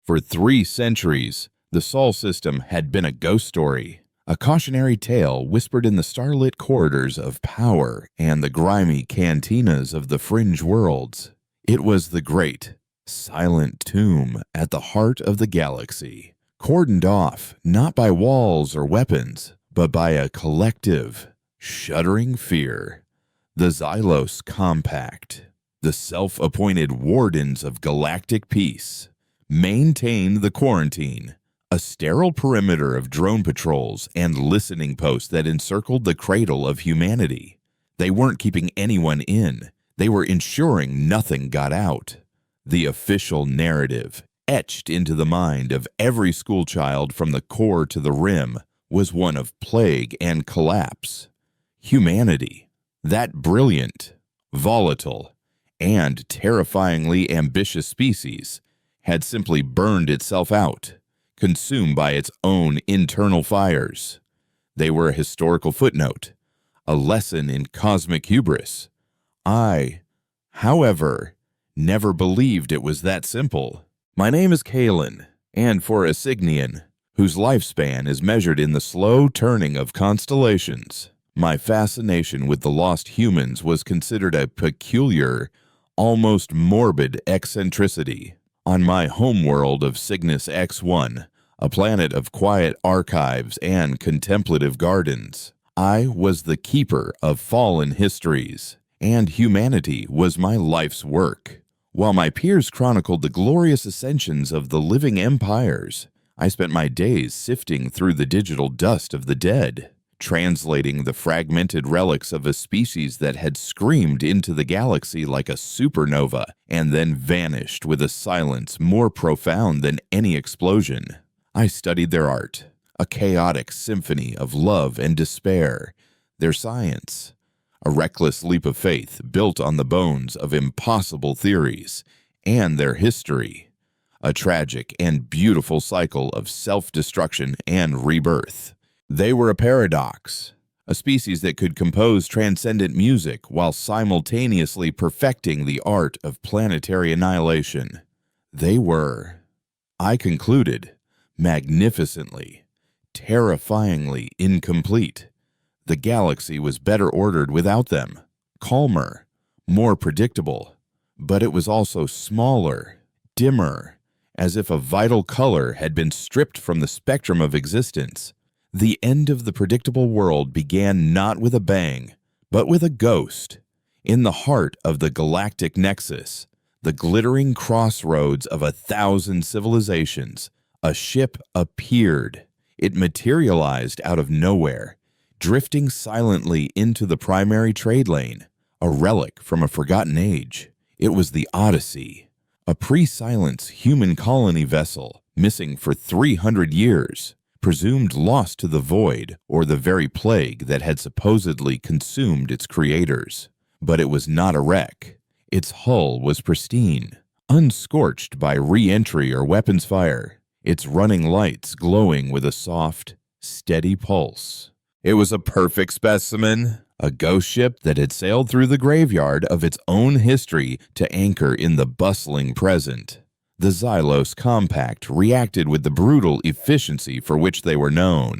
For 3 centuries, the Sol system had been a ghost story, a cautionary tale whispered in the starlit corridors of power and the grimy cantinas of the fringe worlds. It was the great, silent tomb at the heart of the galaxy, cordoned off not by walls or weapons, but by a collective, shuddering fear. The Xylos Compact, the self-appointed wardens of galactic peace, maintained the quarantine, a sterile perimeter of drone patrols and listening posts that encircled the cradle of humanity. They weren't keeping anyone in. They were ensuring nothing got out. The official narrative, etched into the mind of every schoolchild from the core to the rim, was one of plague and collapse. Humanity, that brilliant, volatile, and terrifyingly ambitious species, had simply burned itself out, consumed by its own internal fires. They were a historical footnote, a lesson in cosmic hubris. I, however, never believed it was that simple. My name is Kalen, and for a Cygnian, whose lifespan is measured in the slow turning of constellations, my fascination with the lost humans was considered a peculiar, almost morbid eccentricity. On my homeworld of Cygnus X1, a planet of quiet archives and contemplative gardens, I was the keeper of fallen histories, and humanity was my life's work. While my peers chronicled the glorious ascensions of the living empires, I spent my days sifting through the digital dust of the dead, translating the fragmented relics of a species that had screamed into the galaxy like a supernova and then vanished with a silence more profound than any explosion. I studied their art, a chaotic symphony of love and despair, their science, a reckless leap of faith built on the bones of impossible theories, and their history, a tragic and beautiful cycle of self-destruction and rebirth. They were a paradox, a species that could compose transcendent music while simultaneously perfecting the art of planetary annihilation. They were, I concluded, magnificently, terrifyingly incomplete. The galaxy was better ordered without them, calmer, more predictable, but it was also smaller, dimmer, as if a vital color had been stripped from the spectrum of existence. The end of the predictable world began not with a bang, but with a ghost. In the heart of the galactic nexus, the glittering crossroads of 1,000 civilizations, a ship appeared. It materialized out of nowhere, drifting silently into the primary trade lane, a relic from a forgotten age. It was the Odyssey, a pre-Silence human colony vessel missing for 300 years. Presumed lost to the void or the very plague that had supposedly consumed its creators. But it was not a wreck. Its hull was pristine, unscorched by re-entry or weapons fire, its running lights glowing with a soft, steady pulse. It was a perfect specimen, a ghost ship that had sailed through the graveyard of its own history to anchor in the bustling present. The Xylos Compact reacted with the brutal efficiency for which they were known.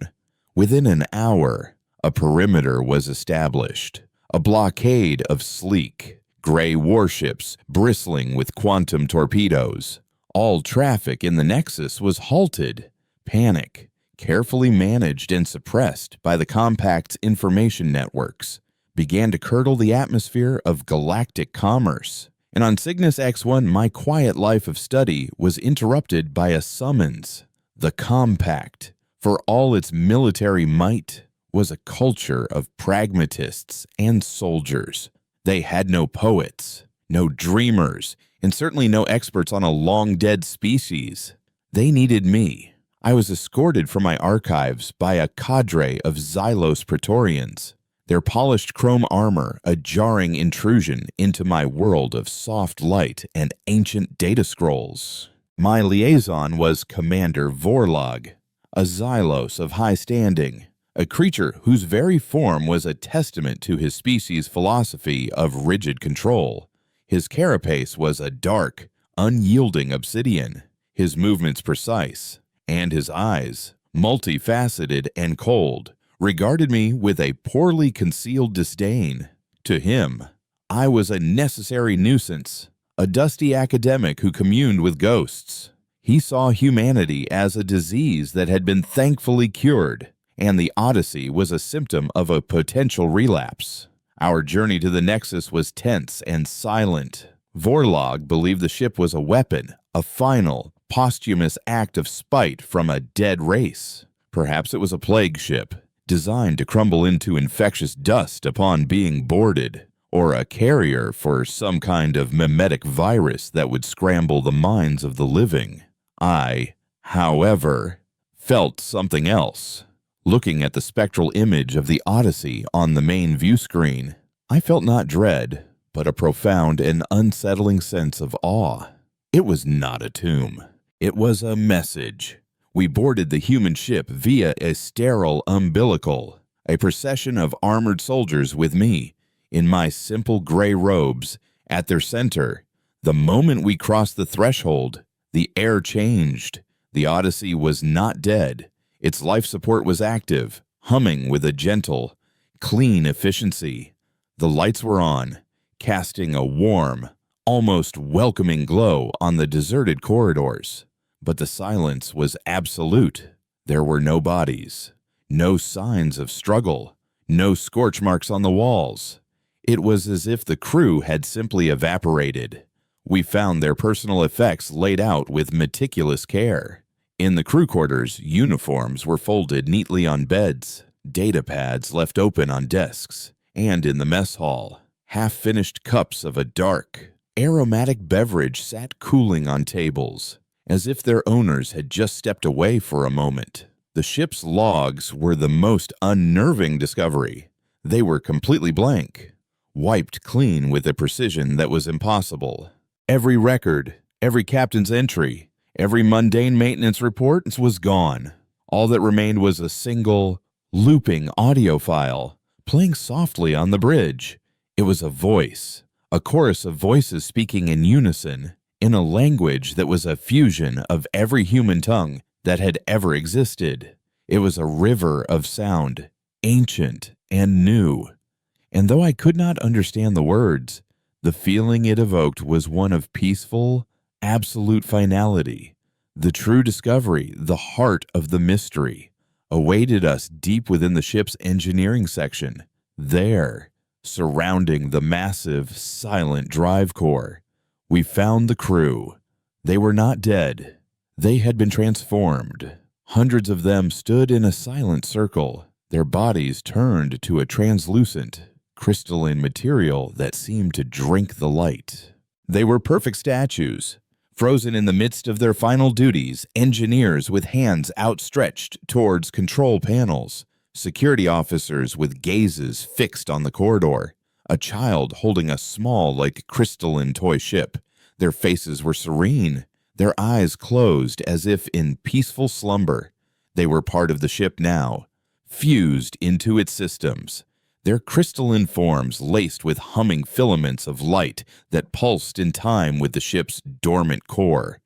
Within an hour, a perimeter was established, a blockade of sleek, gray warships bristling with quantum torpedoes. All traffic in the Nexus was halted. Panic, carefully managed and suppressed by the Compact's information networks, began to curdle the atmosphere of galactic commerce. And on Cygnus X1, my quiet life of study was interrupted by a summons. The Compact, for all its military might, was a culture of pragmatists and soldiers. They had no poets, no dreamers, and certainly no experts on a long-dead species. They needed me. I was escorted from my archives by a cadre of Xylos Praetorians, their polished chrome armor a jarring intrusion into my world of soft light and ancient data scrolls. My liaison was Commander Vorlog, a Xylos of high standing, a creature whose very form was a testament to his species' philosophy of rigid control. His carapace was a dark, unyielding obsidian, his movements precise, and his eyes, multifaceted and cold, regarded me with a poorly concealed disdain. To him, I was a necessary nuisance, a dusty academic who communed with ghosts. He saw humanity as a disease that had been thankfully cured, and the Odyssey was a symptom of a potential relapse. Our journey to the Nexus was tense and silent. Vorlog believed the ship was a weapon, a final, posthumous act of spite from a dead race. Perhaps it was a plague ship, designed to crumble into infectious dust upon being boarded, or a carrier for some kind of mimetic virus that would scramble the minds of the living. I, however, felt something else. Looking at the spectral image of the Odyssey on the main view screen, I felt not dread, but a profound and unsettling sense of awe. It was not a tomb. It was a message. We boarded the human ship via a sterile umbilical, a procession of armored soldiers with me, in my simple gray robes, at their center. The moment we crossed the threshold, the air changed. The Odyssey was not dead. Its life support was active, humming with a gentle, clean efficiency. The lights were on, casting a warm, almost welcoming glow on the deserted corridors. But the silence was absolute. There were no bodies, no signs of struggle, no scorch marks on the walls. It was as if the crew had simply evaporated. We found their personal effects laid out with meticulous care. In the crew quarters, uniforms were folded neatly on beds, data pads left open on desks, and in the mess hall, half-finished cups of a dark, aromatic beverage sat cooling on tables, as if their owners had just stepped away for a moment. The ship's logs were the most unnerving discovery. They were completely blank, wiped clean with a precision that was impossible. Every record, every captain's entry, every mundane maintenance report was gone. All that remained was a single, looping audio file, playing softly on the bridge. It was a voice, a chorus of voices speaking in unison, in a language that was a fusion of every human tongue that had ever existed. It was a river of sound, ancient and new. And though I could not understand the words, the feeling it evoked was one of peaceful, absolute finality. The true discovery, the heart of the mystery, awaited us deep within the ship's engineering section. There, surrounding the massive, silent drive core, we found the crew. They were not dead. They had been transformed. Hundreds of them stood in a silent circle, their bodies turned to a translucent, crystalline material that seemed to drink the light. They were perfect statues, frozen in the midst of their final duties, engineers with hands outstretched towards control panels, security officers with gazes fixed on the corridor, a child holding a small, crystalline toy ship. Their faces were serene, their eyes closed as if in peaceful slumber. They were part of the ship now, fused into its systems, their crystalline forms laced with humming filaments of light that pulsed in time with the ship's dormant core.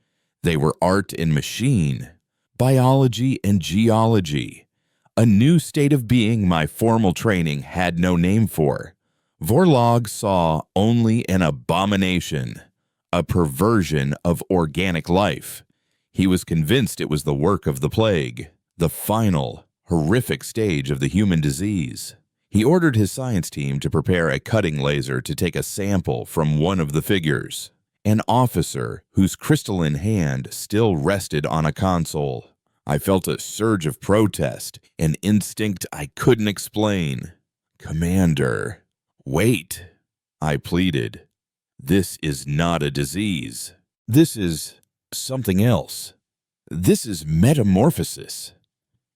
They were art and machine, biology and geology, a new state of being my formal training had no name for. Vorlog saw only an abomination, a perversion of organic life. He was convinced it was the work of the plague, the final, horrific stage of the human disease. He ordered his science team to prepare a cutting laser to take a sample from one of the figures, an officer whose crystalline hand still rested on a console. I felt a surge of protest, an instinct I couldn't explain. "Commander, wait," I pleaded. "This is not a disease. This is something else. This is metamorphosis."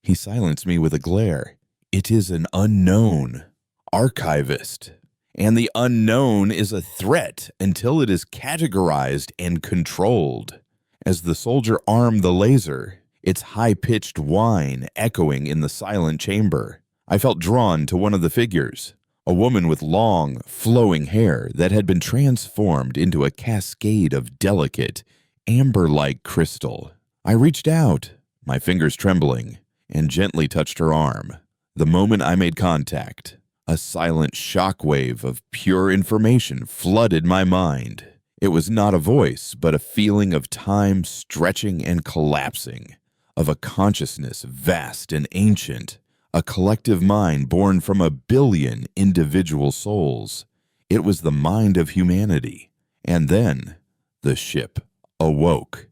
He silenced me with a glare. "It is an unknown, archivist, and the unknown is a threat until it is categorized and controlled." As the soldier armed the laser, its high-pitched whine echoing in the silent chamber, I felt drawn to one of the figures, a woman with long, flowing hair that had been transformed into a cascade of delicate, amber-like crystal. I reached out, my fingers trembling, and gently touched her arm. The moment I made contact, a silent shockwave of pure information flooded my mind. It was not a voice, but a feeling of time stretching and collapsing, of a consciousness vast and ancient, a collective mind born from 1 billion individual souls. It was the mind of humanity. And then, the ship awoke.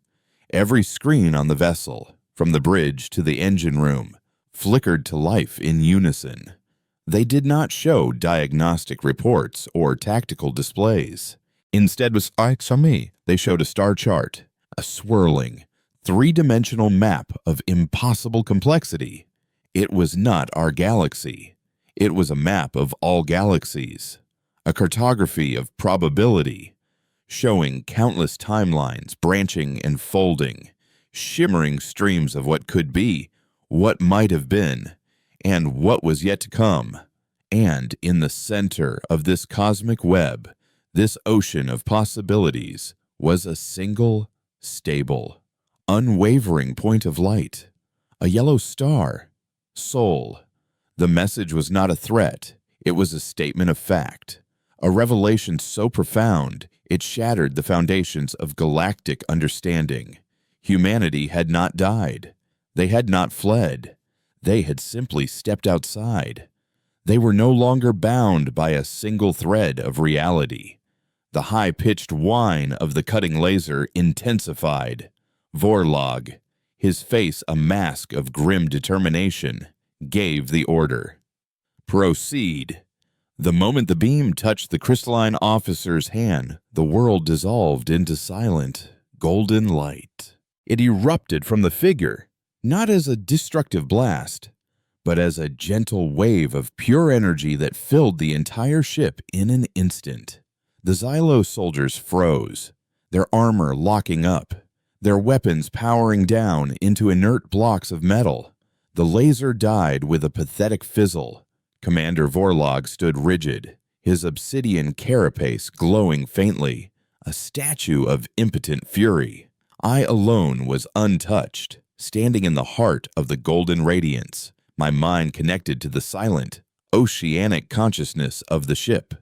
Every screen on the vessel, from the bridge to the engine room, flickered to life in unison. They did not show diagnostic reports or tactical displays. Instead, they showed a star chart, a swirling, three-dimensional map of impossible complexity. It was not our galaxy. It was a map of all galaxies, a cartography of probability, showing countless timelines branching and folding, shimmering streams of what could be, what might have been, and what was yet to come. And in the center of this cosmic web, this ocean of possibilities, was a single, stable, unwavering point of light, a yellow star, Sol. The message was not a threat, it was a statement of fact, a revelation so profound it shattered the foundations of galactic understanding. Humanity had not died. They had not fled. They had simply stepped outside. They were no longer bound by a single thread of reality. The high-pitched whine of the cutting laser intensified. Vorlog, his face a mask of grim determination, gave the order. Proceed. The moment the beam touched the crystalline officer's hand, the world dissolved into silent, golden light. It erupted from the figure, not as a destructive blast, but as a gentle wave of pure energy that filled the entire ship in an instant. The Xylo soldiers froze, their armor locking up, their weapons powering down into inert blocks of metal. The laser died with a pathetic fizzle. Commander Vorlog stood rigid, his obsidian carapace glowing faintly, a statue of impotent fury. I alone was untouched, standing in the heart of the golden radiance, my mind connected to the silent, oceanic consciousness of the ship.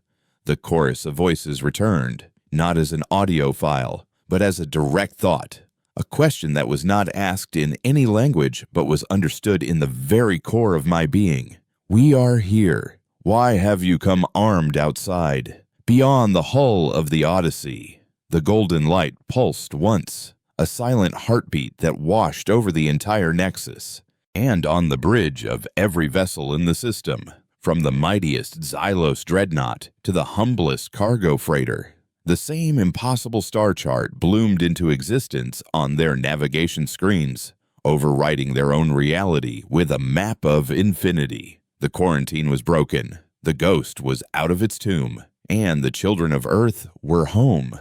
The chorus of voices returned, not as an audio file, but as a direct thought, a question that was not asked in any language but was understood in the very core of my being. We are here. Why have you come armed outside? Beyond the hull of the Odyssey. The golden light pulsed once, a silent heartbeat that washed over the entire nexus, and on the bridge of every vessel in the system, from the mightiest Xylos dreadnought to the humblest cargo freighter. The same impossible star chart bloomed into existence on their navigation screens, overwriting their own reality with a map of infinity. The quarantine was broken, the ghost was out of its tomb, and the children of Earth were home.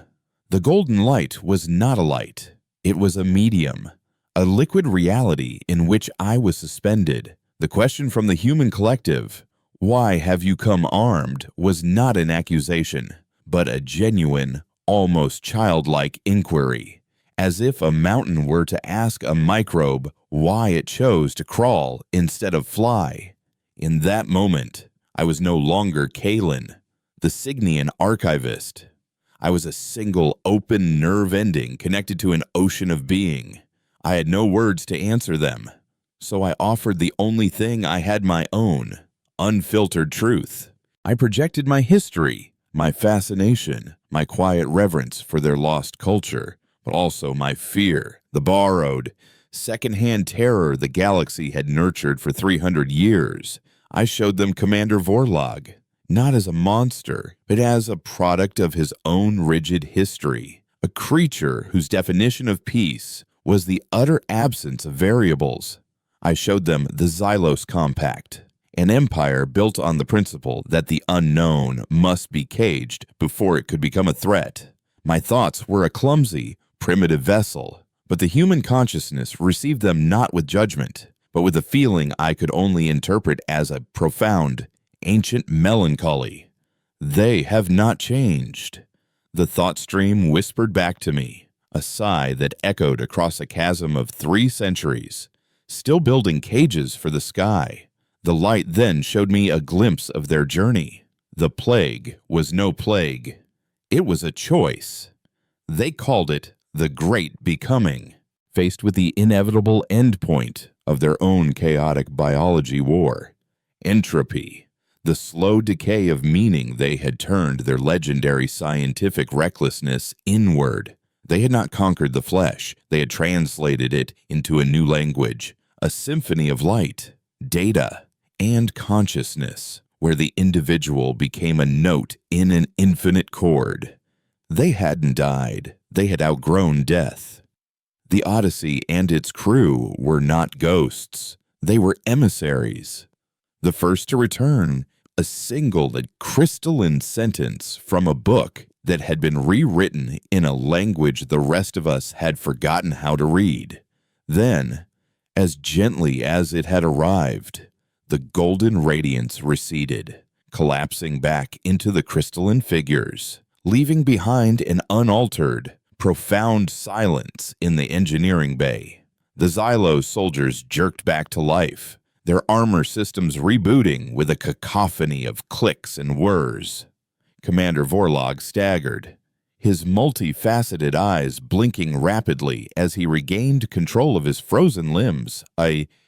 The golden light was not a light. It was a medium, a liquid reality in which I was suspended. The question from the human collective, "Why have you come armed?" was not an accusation, but a genuine, almost childlike inquiry, as if a mountain were to ask a microbe why it chose to crawl instead of fly. In that moment, I was no longer Kalen, the Cygnian archivist. I was a single open nerve ending connected to an ocean of being. I had no words to answer them, so I offered the only thing I had my own, unfiltered truth. I projected my history, my fascination, my quiet reverence for their lost culture, but also my fear, the borrowed, secondhand terror the galaxy had nurtured for 300 years. I showed them Commander Vorlog, not as a monster, but as a product of his own rigid history, a creature whose definition of peace was the utter absence of variables. I showed them the Xylos Compact, an empire built on the principle that the unknown must be caged before it could become a threat. My thoughts were a clumsy, primitive vessel, but the human consciousness received them not with judgment, but with a feeling I could only interpret as a profound, ancient melancholy. They have not changed. The thought stream whispered back to me, a sigh that echoed across a chasm of 3 centuries, still building cages for the sky. The light then showed me a glimpse of their journey. The plague was no plague. It was a choice. They called it the Great Becoming. Faced with the inevitable endpoint of their own chaotic biology war, entropy, the slow decay of meaning, they had turned their legendary scientific recklessness inward. They had not conquered the flesh. They had translated it into a new language, a symphony of light, data, and consciousness, where the individual became a note in an infinite chord. They hadn't died. They had outgrown death. The Odyssey and its crew were not ghosts. They were emissaries. The first to return, a single crystalline sentence from a book that had been rewritten in a language the rest of us had forgotten how to read. Then, as gently as it had arrived, the golden radiance receded, collapsing back into the crystalline figures, leaving behind an unaltered, profound silence in the engineering bay. The Xylos soldiers jerked back to life, their armor systems rebooting with a cacophony of clicks and whirs. Commander Vorlog staggered, his multifaceted eyes blinking rapidly as he regained control of his frozen limbs.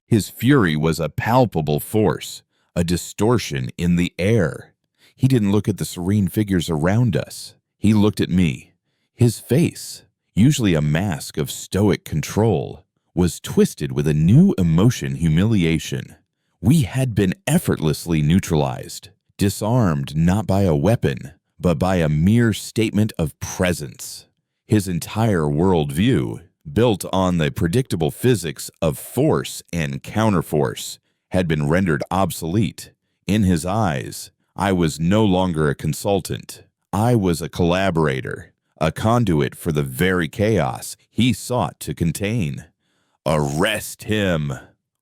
His fury was a palpable force, a distortion in the air. He didn't look at the serene figures around us. He looked at me. His face, usually a mask of stoic control, was twisted with a new emotion: humiliation. We had been effortlessly neutralized, disarmed not by a weapon, but by a mere statement of presence. His entire worldview, built on the predictable physics of force and counterforce, had been rendered obsolete. In his eyes, I was no longer a consultant. I was a collaborator, a conduit for the very chaos he sought to contain. "Arrest him,"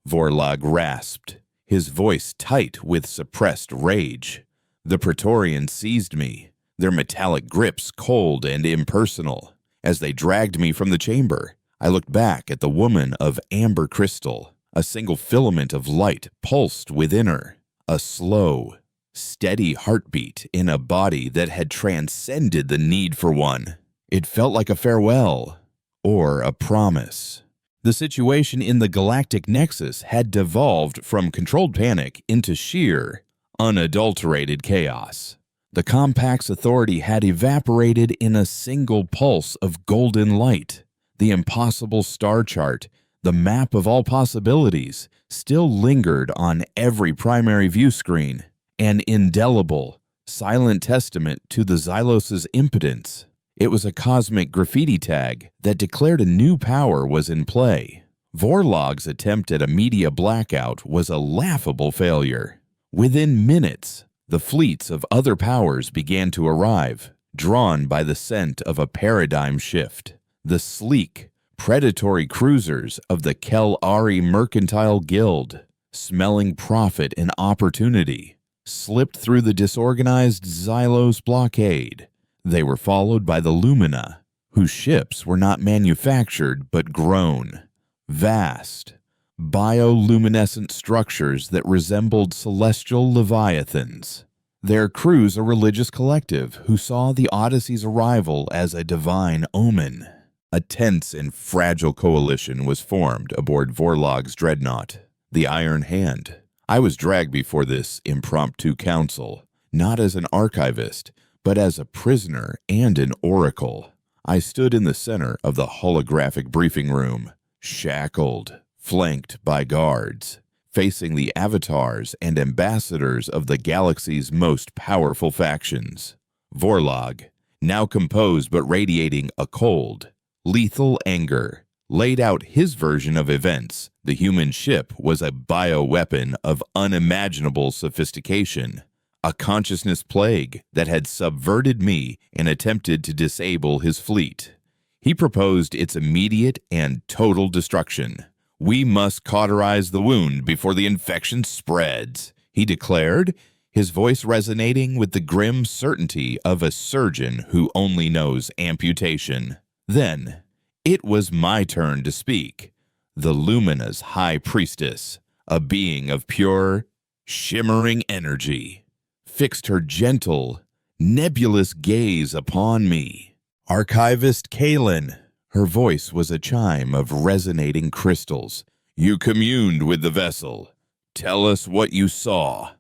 Vorlog rasped, his voice tight with suppressed rage. The Praetorians seized me, their metallic grips cold and impersonal. As they dragged me from the chamber, I looked back at the woman of amber crystal. A single filament of light pulsed within her, a slow, steady heartbeat in a body that had transcended the need for one. It felt like a farewell, or a promise. The situation in the Galactic Nexus had devolved from controlled panic into sheer, unadulterated chaos. The Compact's authority had evaporated in a single pulse of golden light. The impossible star chart, the map of all possibilities, still lingered on every primary view screen, an indelible, silent testament to the Xylos' impotence. It was a cosmic graffiti tag that declared a new power was in play. Vorlog's attempt at a media blackout was a laughable failure. Within minutes, the fleets of other powers began to arrive, drawn by the scent of a paradigm shift. The sleek, predatory cruisers of the Kel-Ari Mercantile Guild, smelling profit and opportunity, slipped through the disorganized Xylos blockade. They were followed by the Lumina, whose ships were not manufactured but grown. Vast, bioluminescent structures that resembled celestial leviathans. Their crews a religious collective who saw the Odyssey's arrival as a divine omen. A tense and fragile coalition was formed aboard Vorlog's dreadnought, the Iron Hand. I was dragged before this impromptu council, not as an archivist, but as a prisoner and an oracle. I stood in the center of the holographic briefing room, shackled, flanked by guards, facing the avatars and ambassadors of the galaxy's most powerful factions. Vorlog, now composed but radiating a cold, lethal anger, laid out his version of events. The human ship was a bioweapon of unimaginable sophistication, a consciousness plague that had subverted me and attempted to disable his fleet. He proposed its immediate and total destruction. "We must cauterize the wound before the infection spreads," he declared, his voice resonating with the grim certainty of a surgeon who only knows amputation. Then, It was my turn to speak. The Lumina's high priestess, a being of pure, shimmering energy, fixed her gentle, nebulous gaze upon me. Archivist Kalen. Her voice was a chime of resonating crystals. You communed with the vessel. Tell us what you saw.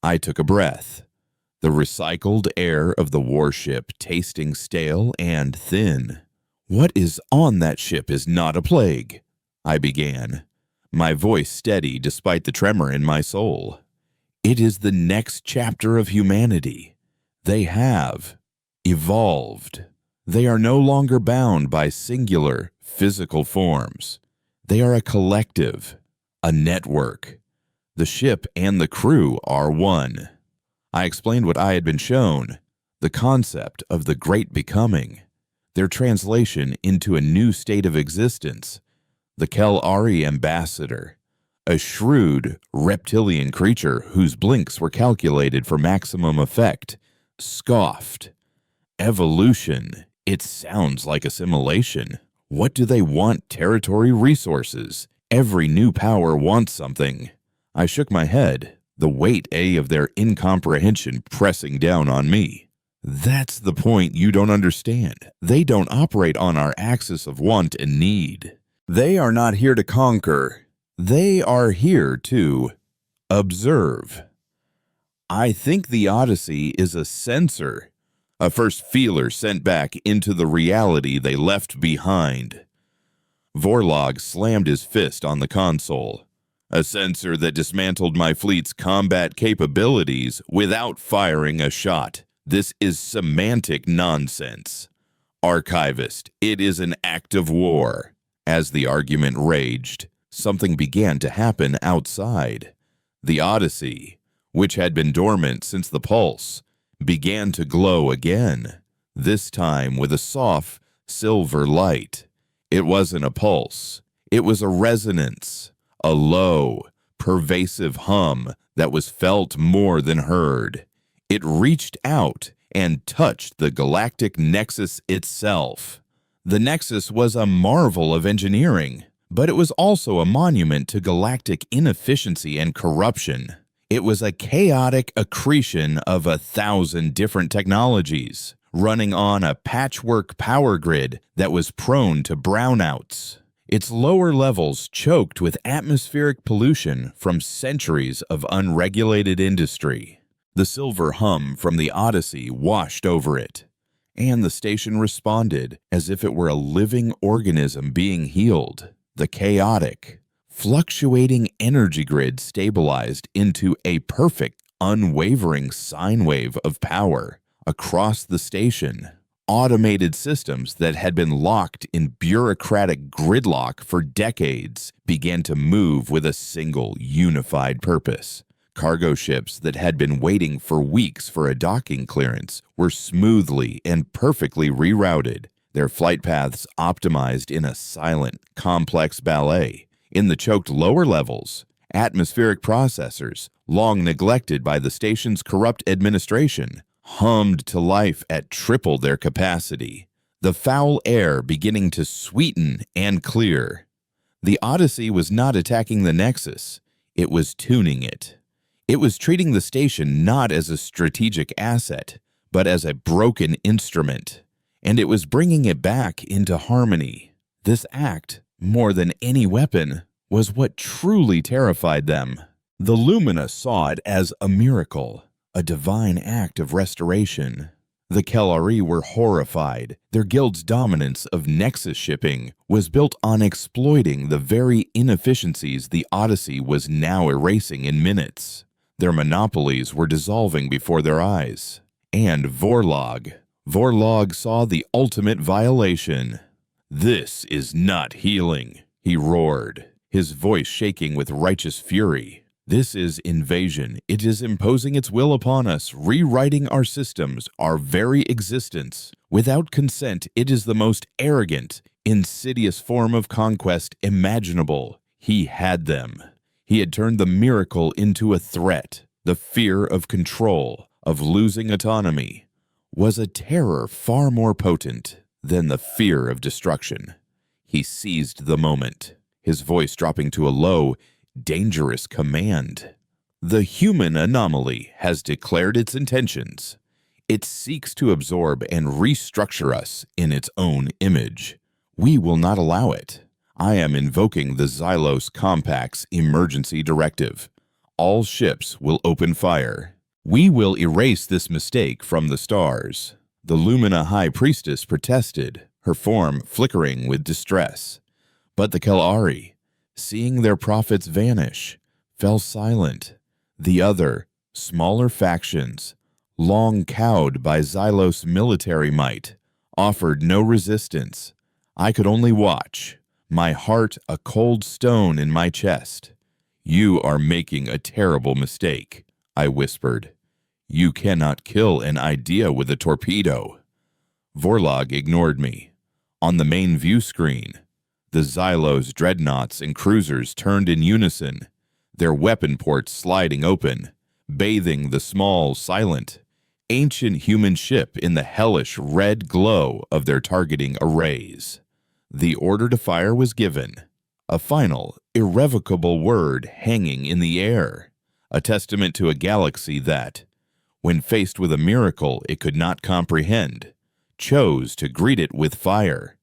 I took a breath. The recycled air of the warship tasting stale and thin. What is on that ship is not a plague, I began, my voice steady despite the tremor in my soul. It is the next chapter of humanity. They have evolved. They are no longer bound by singular physical forms. They are a collective, a network. The ship and the crew are one. I explained what I had been shown, the concept of the Great Becoming, their translation into a new state of existence. The Kel-Ari ambassador, a shrewd reptilian creature whose blinks were calculated for maximum effect, scoffed. Evolution. It sounds like assimilation. What do they want? Territory, resources. Every new power wants something. I shook my head, the weight of their incomprehension pressing down on me. That's the point you don't understand. They don't operate on our axis of want and need. They are not here to conquer. They are here to observe. I think the Odyssey is a sensor, a first feeler sent back into the reality they left behind. Vorlog slammed his fist on the console. A sensor that dismantled my fleet's combat capabilities without firing a shot. This is semantic nonsense. Archivist, it is an act of war. As the argument raged, something began to happen outside. The Odyssey, which had been dormant since the pulse, began to glow again, this time with a soft, silver light. It wasn't a pulse. It was a resonance, a low, pervasive hum that was felt more than heard. It reached out and touched the galactic nexus itself. The nexus was a marvel of engineering, but it was also a monument to galactic inefficiency and corruption. It was a chaotic accretion of 1,000 different technologies, running on a patchwork power grid that was prone to brownouts. Its lower levels choked with atmospheric pollution from centuries of unregulated industry. The silver hum from the Odyssey washed over it, and the station responded as if it were a living organism being healed. The chaotic, fluctuating energy grid stabilized into a perfect, unwavering sine wave of power across the station. Automated systems that had been locked in bureaucratic gridlock for decades began to move with a single, unified purpose. Cargo ships that had been waiting for weeks for a docking clearance were smoothly and perfectly rerouted, their flight paths optimized in a silent, complex ballet. In the choked lower levels, atmospheric processors, long neglected by the station's corrupt administration, hummed to life at triple their capacity, the foul air beginning to sweeten and clear. The Odyssey was not attacking the Nexus, it was tuning it. It was treating the station not as a strategic asset, but as a broken instrument, and it was bringing it back into harmony. This act, more than any weapon, was what truly terrified them. The Lumina saw it as a miracle, a divine act of restoration. The Kel-Ari were horrified. Their guild's dominance of Nexus shipping was built on exploiting the very inefficiencies the Odyssey was now erasing in minutes. Their monopolies were dissolving before their eyes. And Vorlog saw the ultimate violation. "This is not healing," he roared, his voice shaking with righteous fury. "This is invasion. It is imposing its will upon us, rewriting our systems, our very existence. Without consent, it is the most arrogant, insidious form of conquest imaginable." He had them. He had turned the miracle into a threat. The fear of control, of losing autonomy, was a terror far more potent than the fear of destruction. He seized the moment, his voice dropping to a low, dangerous command. The human anomaly has declared its intentions. It seeks to absorb and restructure us in its own image. We will not allow it. I am invoking the Xylos Compact's emergency directive. All ships will open fire. We will erase this mistake from the stars. The Lumina High Priestess protested, her form flickering with distress. But the Kel'ari, seeing their prophets vanish, fell silent. The other, smaller factions, long cowed by Xylos military might, offered no resistance. I could only watch, my heart a cold stone in my chest. "You are making a terrible mistake," I whispered. "You cannot kill an idea with a torpedo." Vorlog ignored me. On the main view screen, the Xylos dreadnoughts and cruisers turned in unison, their weapon ports sliding open, bathing the small, silent, ancient human ship in the hellish red glow of their targeting arrays. The order to fire was given, a final, irrevocable word hanging in the air, a testament to a galaxy that, when faced with a miracle it could not comprehend, chose to greet it with fire.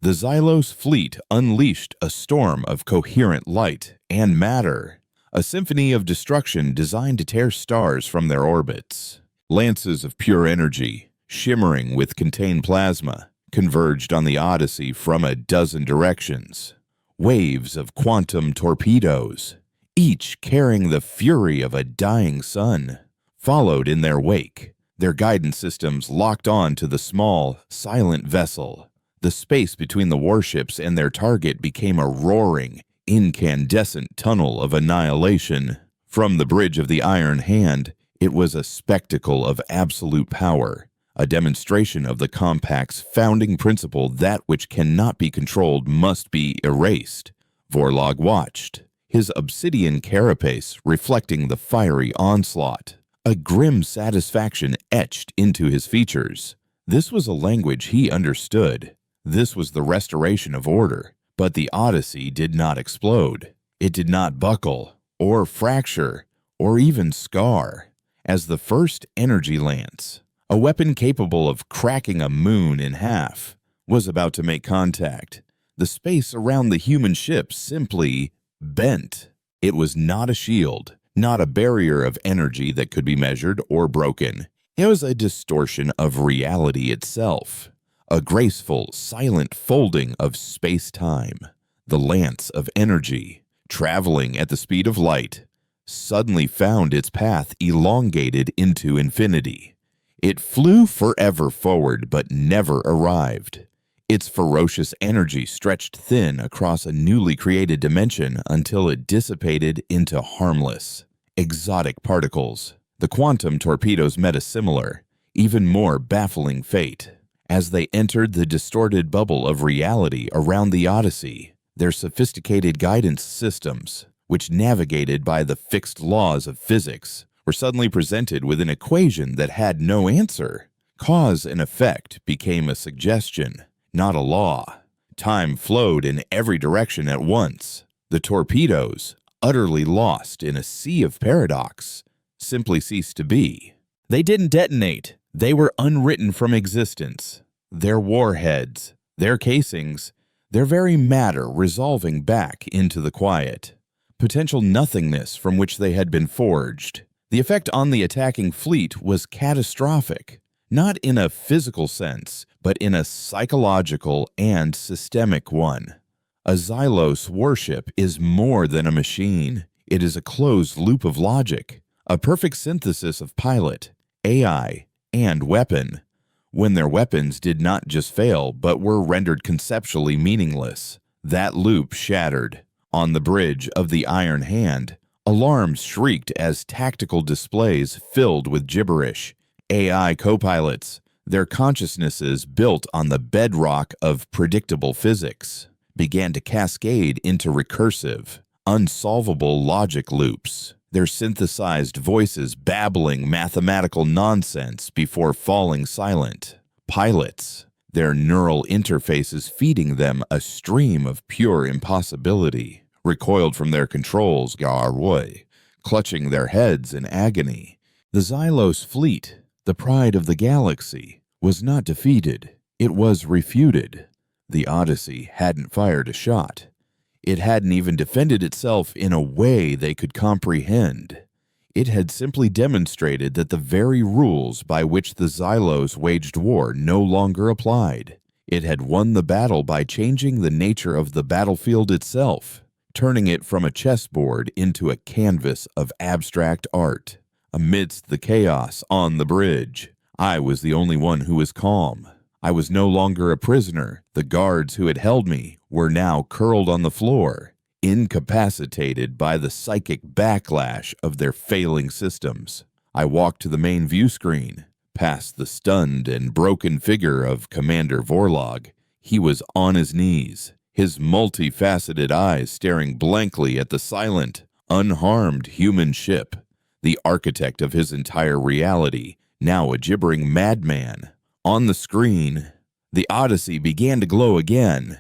The Xylos fleet unleashed a storm of coherent light and matter, a symphony of destruction designed to tear stars from their orbits. Lances of pure energy, shimmering with contained plasma, converged on the Odyssey from a dozen directions. Waves of quantum torpedoes, each carrying the fury of a dying sun, followed in their wake, their guidance systems locked on to the small, silent vessel. The space between the warships and their target became a roaring, incandescent tunnel of annihilation. From the bridge of the Iron Hand, it was a spectacle of absolute power, a demonstration of the Compact's founding principle that which cannot be controlled must be erased. Vorlog watched, his obsidian carapace reflecting the fiery onslaught. A grim satisfaction etched into his features. This was a language he understood. This was the restoration of order. But the Odyssey did not explode. It did not buckle, or fracture, or even scar. As the first energy lance, a weapon capable of cracking a moon in half, was about to make contact, the space around the human ship simply bent. It was not a shield, not a barrier of energy that could be measured or broken. It was a distortion of reality itself, a graceful, silent folding of space-time. The lance of energy, traveling at the speed of light, suddenly found its path elongated into infinity. It flew forever forward but never arrived. Its ferocious energy stretched thin across a newly created dimension until it dissipated into harmless, exotic particles. The quantum torpedoes met a similar, even more baffling fate. As they entered the distorted bubble of reality around the Odyssey, their sophisticated guidance systems, which navigated by the fixed laws of physics, were suddenly presented with an equation that had no answer. Cause and effect became a suggestion, not a law. Time flowed in every direction at once. The torpedoes, utterly lost in a sea of paradox, simply ceased to be. They didn't detonate. They were unwritten from existence. Their warheads, their casings, their very matter resolving back into the quiet, potential nothingness from which they had been forged. The effect on the attacking fleet was catastrophic. Not in a physical sense, but in a psychological and systemic one. A Xylos warship is more than a machine. It is a closed loop of logic, a perfect synthesis of pilot, AI, and weapon. When their weapons did not just fail, but were rendered conceptually meaningless, that loop shattered. On the bridge of the Iron Hand, alarms shrieked as tactical displays filled with gibberish. AI co-pilots, their consciousnesses built on the bedrock of predictable physics, began to cascade into recursive, unsolvable logic loops, their synthesized voices babbling mathematical nonsense before falling silent. Pilots, their neural interfaces feeding them a stream of pure impossibility, recoiled from their controls, HFY, clutching their heads in agony. The Xylos fleet, the pride of the galaxy, was not defeated. It was refuted. The Odyssey hadn't fired a shot. It hadn't even defended itself in a way they could comprehend. It had simply demonstrated that the very rules by which the Xylos waged war no longer applied. It had won the battle by changing the nature of the battlefield itself, turning it from a chessboard into a canvas of abstract art. Amidst the chaos on the bridge, I was the only one who was calm. I was no longer a prisoner. The guards who had held me were now curled on the floor, incapacitated by the psychic backlash of their failing systems. I walked to the main view screen, past the stunned and broken figure of Commander Vorlog. He was on his knees, his multifaceted eyes staring blankly at the silent, unharmed human ship, the architect of his entire reality, now a gibbering madman. On the screen, the Odyssey began to glow again,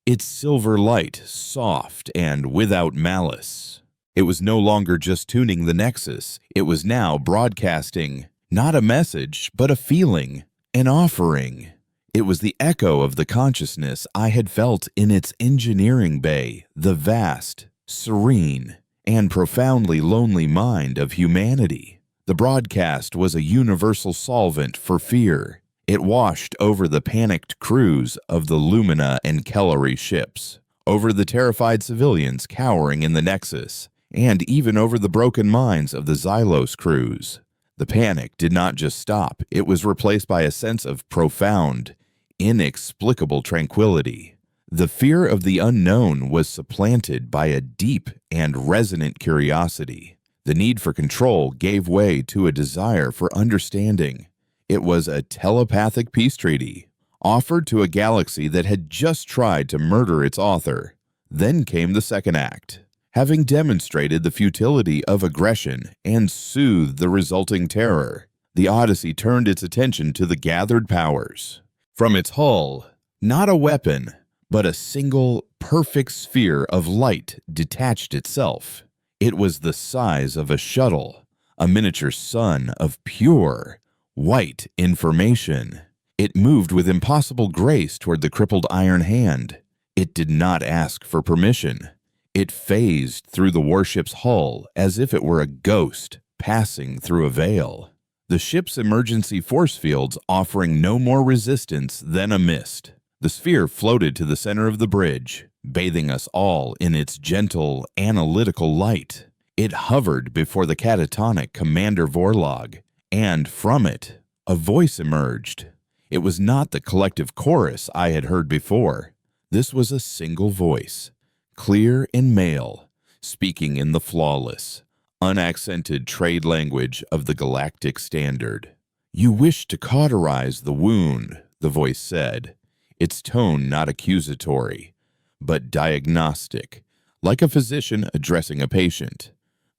its silver light soft and without malice. It was no longer just tuning the Nexus. It was now broadcasting not a message, but a feeling, an offering. It was the echo of the consciousness I had felt in its engineering bay, the vast, serene, and profoundly lonely mind of humanity. The broadcast was a universal solvent for fear. It washed over the panicked crews of the Lumina and Kellery ships, over the terrified civilians cowering in the Nexus, and even over the broken minds of the Xylos crews. The panic did not just stop, it was replaced by a sense of profound, inexplicable tranquility. The fear of the unknown was supplanted by a deep and resonant curiosity. The need for control gave way to a desire for understanding. It was a telepathic peace treaty, offered to a galaxy that had just tried to murder its author. Then came the second act. Having demonstrated the futility of aggression and soothed the resulting terror, the Odyssey turned its attention to the gathered powers. From its hull, not a weapon, but a single, perfect sphere of light detached itself. It was the size of a shuttle, a miniature sun of pure, white information. It moved with impossible grace toward the crippled iron hand. It did not ask for permission. It phased through the warship's hull as if it were a ghost passing through a veil. The ship's emergency force fields offering no more resistance than a mist. The sphere floated to the center of the bridge, bathing us all in its gentle, analytical light. It hovered before the catatonic Commander Vorlog, and from it, a voice emerged. It was not the collective chorus I had heard before. This was a single voice, clear and male, speaking in the flawless, unaccented trade language of the Galactic Standard. "You wish to cauterize the wound," the voice said, its tone not accusatory, but diagnostic, like a physician addressing a patient.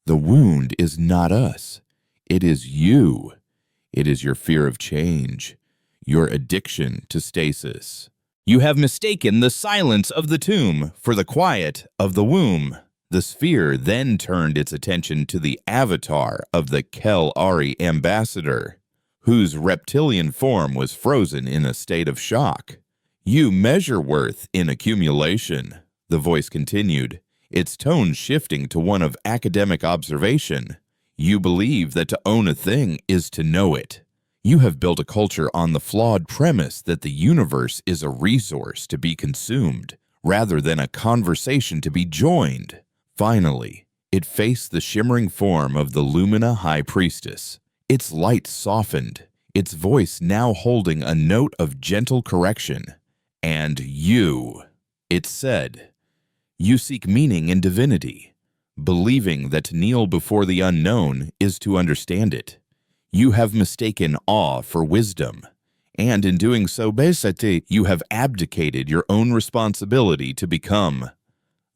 "The wound is not us. It is you. It is your fear of change, your addiction to stasis. You have mistaken the silence of the tomb for the quiet of the womb." The sphere then turned its attention to the avatar of the Kel-Ari ambassador, whose reptilian form was frozen in a state of shock. "You measure worth in accumulation," the voice continued, its tone shifting to one of academic observation. "You believe that to own a thing is to know it. You have built a culture on the flawed premise that the universe is a resource to be consumed, rather than a conversation to be joined." Finally, it faced the shimmering form of the Lumina High Priestess. Its light softened, its voice now holding a note of gentle correction. "And you," it said, "you seek meaning in divinity, believing that to kneel before the unknown is to understand it. You have mistaken awe for wisdom, and in doing so, basically, you have abdicated your own responsibility to become."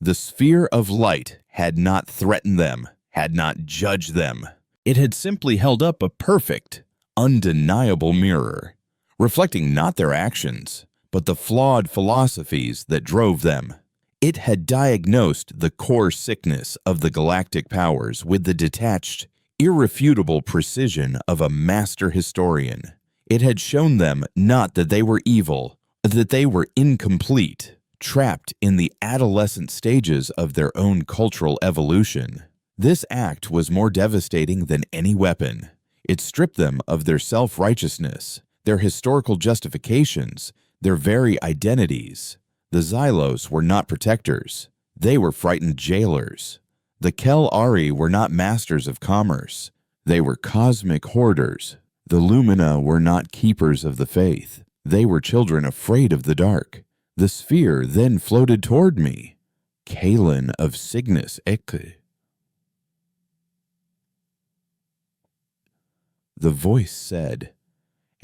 The sphere of light had not threatened them, had not judged them. It had simply held up a perfect, undeniable mirror, reflecting not their actions, but the flawed philosophies that drove them. It had diagnosed the core sickness of the galactic powers with the detached, irrefutable precision of a master historian. It had shown them not that they were evil, that they were incomplete, trapped in the adolescent stages of their own cultural evolution. This act was more devastating than any weapon. It stripped them of their self-righteousness, their historical justifications, their very identities. The Xylos were not protectors. They were frightened jailers. The Kel-Ari were not masters of commerce. They were cosmic hoarders. The Lumina were not keepers of the faith. They were children afraid of the dark. The sphere then floated toward me. Kalen of Cygnus Eke. The voice said,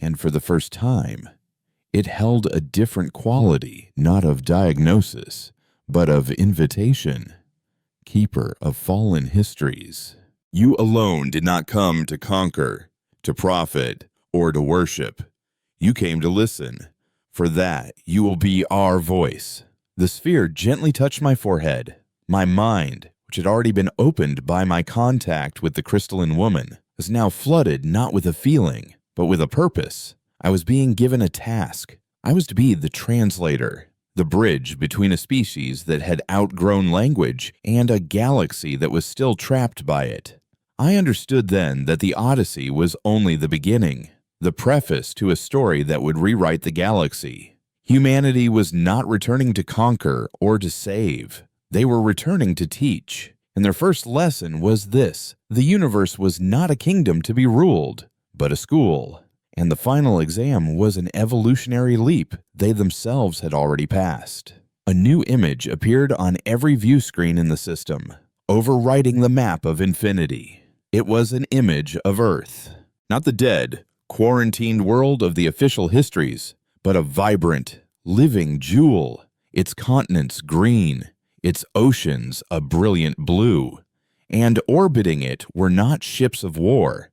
and for the first time, it held a different quality, not of diagnosis, but of invitation. Keeper of fallen histories, you alone did not come to conquer, to profit, or to worship. You came to listen. For that, you will be our voice. The sphere gently touched my forehead. My mind, which had already been opened by my contact with the crystalline woman, was now flooded not with a feeling, but with a purpose. I was being given a task. I was to be the translator, the bridge between a species that had outgrown language and a galaxy that was still trapped by it. I understood then that the Odyssey was only the beginning, the preface to a story that would rewrite the galaxy. Humanity was not returning to conquer or to save. They were returning to teach. And their first lesson was this: the universe was not a kingdom to be ruled, but a school. And the final exam was an evolutionary leap they themselves had already passed. A new image appeared on every view screen in the system, overwriting the map of infinity. It was an image of Earth, not the dead, quarantined world of the official histories, but a vibrant, living jewel, its continents green, its oceans a brilliant blue, and orbiting it were not ships of war,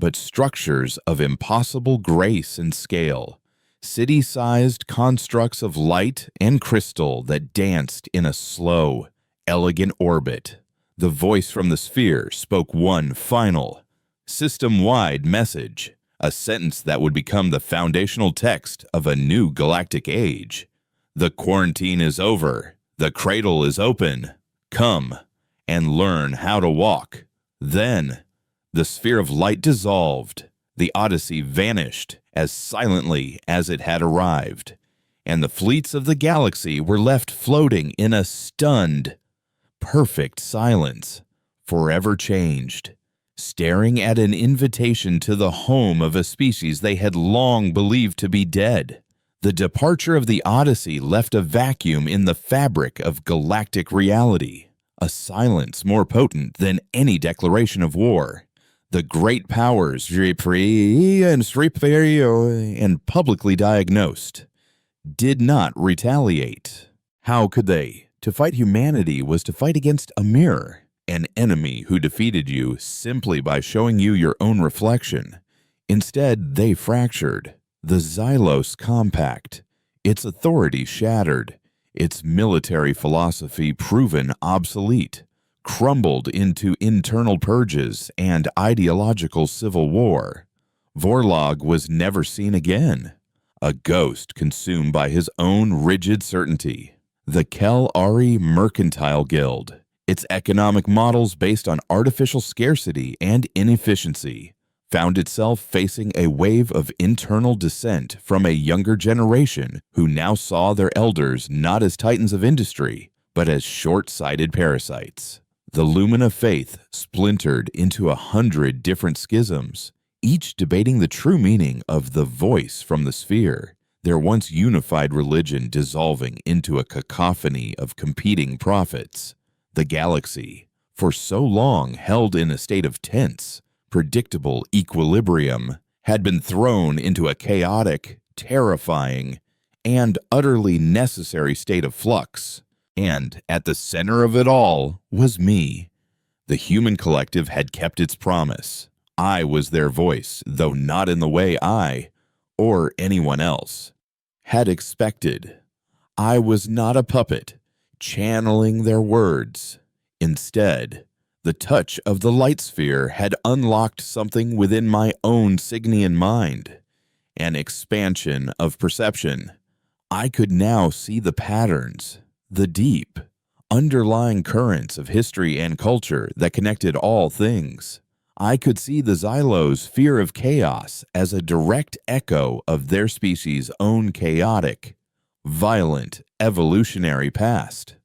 but structures of impossible grace and scale, city-sized constructs of light and crystal that danced in a slow, elegant orbit. The voice from the sphere spoke one final, system-wide message, a sentence that would become the foundational text of a new galactic age. The quarantine is over. The cradle is open. Come and learn how to walk. Then, the sphere of light dissolved. The Odyssey vanished as silently as it had arrived, and the fleets of the galaxy were left floating in a stunned, perfect silence, forever changed, staring at an invitation to the home of a species they had long believed to be dead. The departure of the Odyssey left a vacuum in the fabric of galactic reality, a silence more potent than any declaration of war. The great powers, and publicly diagnosed, did not retaliate. How could they? To fight humanity was to fight against a mirror, an enemy who defeated you simply by showing you your own reflection. Instead, they fractured. The Xylos Compact, its authority shattered, its military philosophy proven obsolete, crumbled into internal purges and ideological civil war. Vorlog was never seen again, a ghost consumed by his own rigid certainty. The Kel-Ari Mercantile Guild, its economic models based on artificial scarcity and inefficiency, found itself facing a wave of internal dissent from a younger generation who now saw their elders not as titans of industry, but as short-sighted parasites. The Lumina faith splintered into 100 different schisms, each debating the true meaning of the voice from the sphere, their once unified religion dissolving into a cacophony of competing prophets. The galaxy, for so long held in a state of tense, predictable equilibrium, had been thrown into a chaotic, terrifying, and utterly necessary state of flux. And at the center of it all was me. The human collective had kept its promise. I was their voice, though not in the way I, or anyone else had expected. I was not a puppet, channeling their words. Instead, the touch of the light sphere had unlocked something within my own Cygnian mind, an expansion of perception. I could now see the patterns, the deep, underlying currents of history and culture that connected all things. I could see the Xylos' fear of chaos as a direct echo of their species' own chaotic, violent, evolutionary past.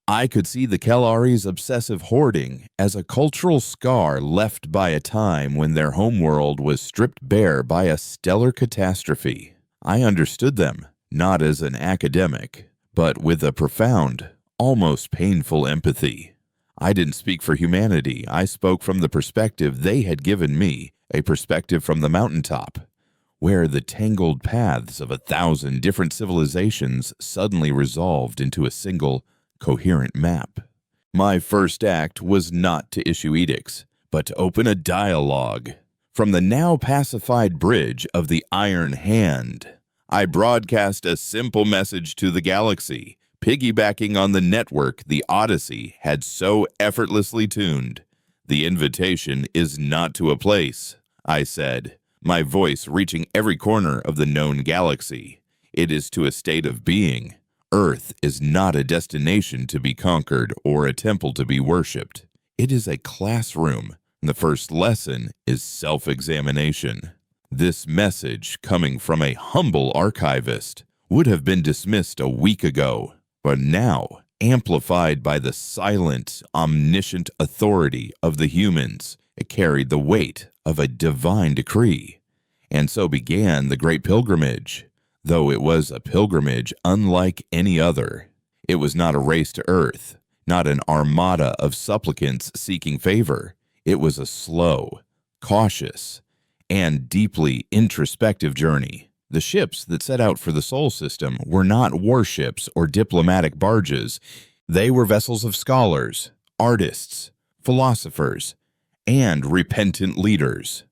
I could see the Kellari's obsessive hoarding as a cultural scar left by a time when their homeworld was stripped bare by a stellar catastrophe. I understood them, not as an academic, but with a profound, almost painful empathy. I didn't speak for humanity. I spoke from the perspective they had given me, a perspective from the mountaintop, where the tangled paths of 1,000 different civilizations suddenly resolved into a single, coherent map. My first act was not to issue edicts, but to open a dialogue. From the now pacified bridge of the Iron Hand, I broadcast a simple message to the galaxy, piggybacking on the network the Odyssey had so effortlessly tuned. The invitation is not to a place, I said, my voice reaching every corner of the known galaxy. It is to a state of being. Earth is not a destination to be conquered or a temple to be worshipped. It is a classroom. The first lesson is self-examination. This message, coming from a humble archivist, would have been dismissed a week ago, but now, amplified by the silent, omniscient authority of the humans, it carried the weight of a divine decree. And so began the Great Pilgrimage. Though it was a pilgrimage unlike any other. It was not a race to Earth, not an armada of supplicants seeking favor. It was a slow, cautious, and deeply introspective journey. The ships that set out for the Sol system were not warships or diplomatic barges. They were vessels of scholars, artists, philosophers, and repentant leaders.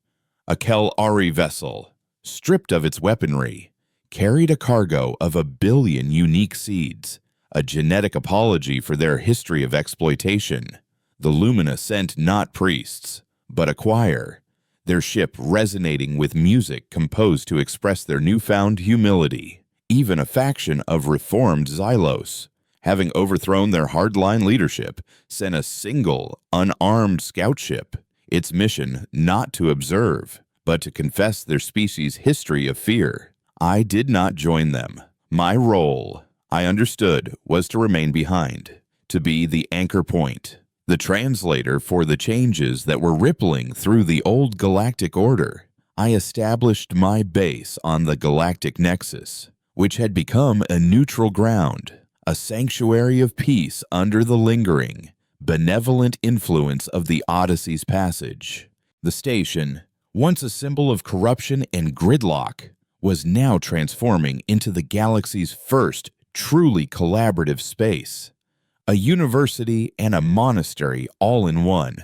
A Kellari vessel, stripped of its weaponry, carried a cargo of 1 billion unique seeds, a genetic apology for their history of exploitation. The Lumina sent not priests, but a choir, their ship resonating with music composed to express their newfound humility. Even a faction of reformed Xylos, having overthrown their hardline leadership, sent a single, unarmed scout ship, its mission not to observe, but to confess their species' history of fear. I did not join them. My role, I understood, was to remain behind, to be the anchor point, the translator for the changes that were rippling through the old galactic order. I established my base on the galactic nexus, which had become a neutral ground, a sanctuary of peace under the lingering, benevolent influence of the Odyssey's passage. The station, once a symbol of corruption and gridlock, was now transforming into the galaxy's first truly collaborative space, a university and a monastery all in one.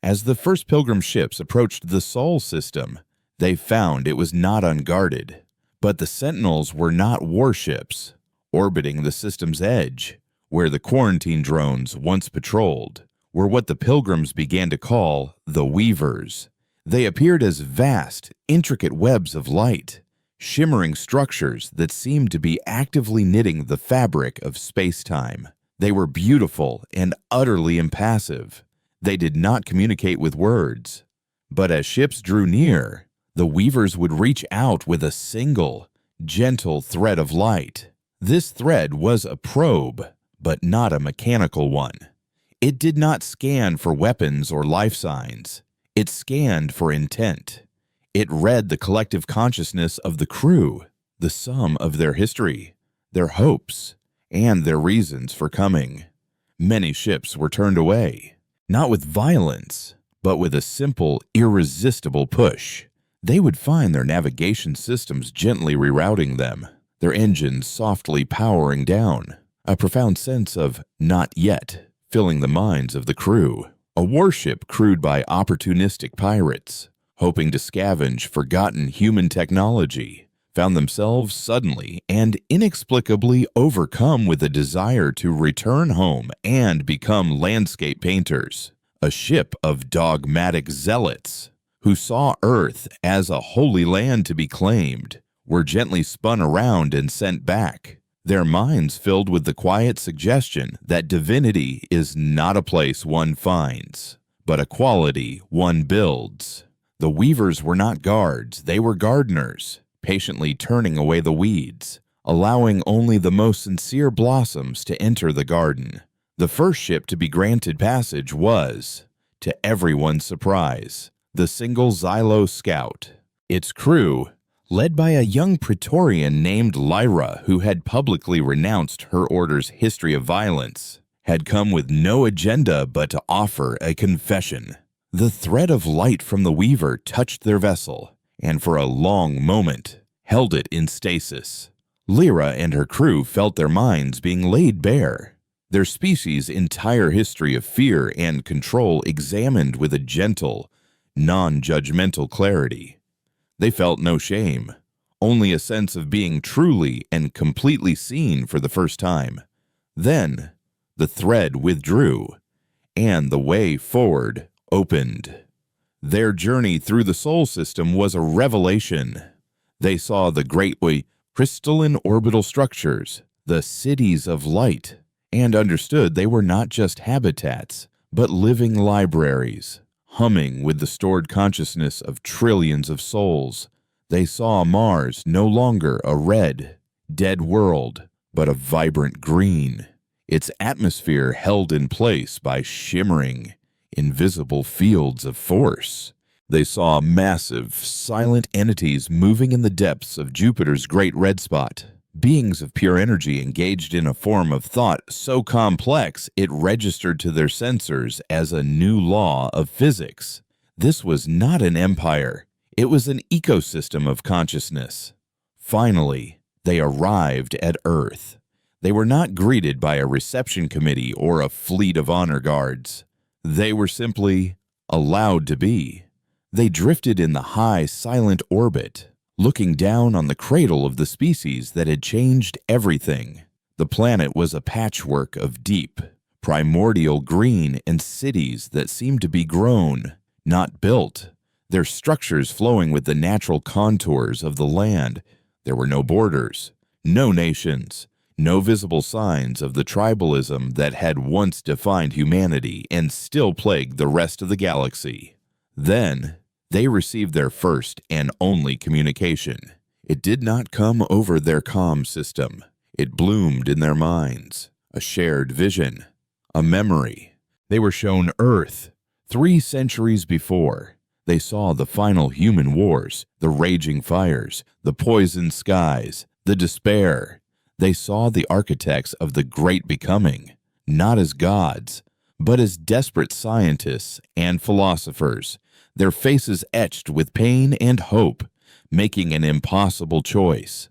As the first pilgrim ships approached the Sol system, they found it was not unguarded, but the Sentinels were not warships, orbiting the system's edge, where the quarantine drones once patrolled, were what the pilgrims began to call the Weavers. They appeared as vast, intricate webs of light, shimmering structures that seemed to be actively knitting the fabric of space-time. They were beautiful and utterly impassive. They did not communicate with words. But as ships drew near, the Weavers would reach out with a single, gentle thread of light. This thread was a probe, but not a mechanical one. It did not scan for weapons or life signs. It scanned for intent. It read the collective consciousness of the crew, the sum of their history, their hopes, and their reasons for coming. Many ships were turned away, not with violence, but with a simple, irresistible push. They would find their navigation systems gently rerouting them, their engines softly powering down, a profound sense of "not yet" filling the minds of the crew. A warship crewed by opportunistic pirates, hoping to scavenge forgotten human technology, found themselves suddenly and inexplicably overcome with a desire to return home and become landscape painters. A ship of dogmatic zealots who saw Earth as a holy land to be claimed were gently spun around and sent back, their minds filled with the quiet suggestion that divinity is not a place one finds, but a quality one builds. The weavers were not guards, they were gardeners, patiently turning away the weeds, allowing only the most sincere blossoms to enter the garden. The first ship to be granted passage was, to everyone's surprise, the single Xylo Scout. Its crew, led by a young Praetorian named Lyra who had publicly renounced her order's history of violence, had come with no agenda but to offer a confession. The thread of light from the weaver touched their vessel, and for a long moment held it in stasis. Lyra and her crew felt their minds being laid bare, their species' entire history of fear and control examined with a gentle, non-judgmental clarity. They felt no shame, only a sense of being truly and completely seen for the first time. Then, the thread withdrew, and the way forward opened. Their journey through the Sol system was a revelation. They saw the great crystalline orbital structures, the cities of light, and understood they were not just habitats, but living libraries, humming with the stored consciousness of trillions of souls. They saw Mars no longer a red, dead world, but a vibrant green, its atmosphere held in place by shimmering, invisible fields of force. They saw massive, silent entities moving in the depths of Jupiter's great red spot, beings of pure energy engaged in a form of thought so complex it registered to their sensors as a new law of physics. This was not an empire, it was an ecosystem of consciousness. Finally, they arrived at Earth. They were not greeted by a reception committee or a fleet of honor guards. They were simply allowed to be. They drifted in the high, silent orbit, looking down on the cradle of the species that had changed everything. The planet was a patchwork of deep, primordial green and cities that seemed to be grown, not built, their structures flowing with the natural contours of the land. There were no borders, no nations, no visible signs of the tribalism that had once defined humanity and still plagued the rest of the galaxy. Then, they received their first and only communication. It did not come over their comm system. It bloomed in their minds, a shared vision, a memory. They were shown Earth 3 centuries before. They saw the final human wars, the raging fires, the poisoned skies, the despair. They saw the architects of the great becoming, not as gods, but as desperate scientists and philosophers, their faces etched with pain and hope, making an impossible choice.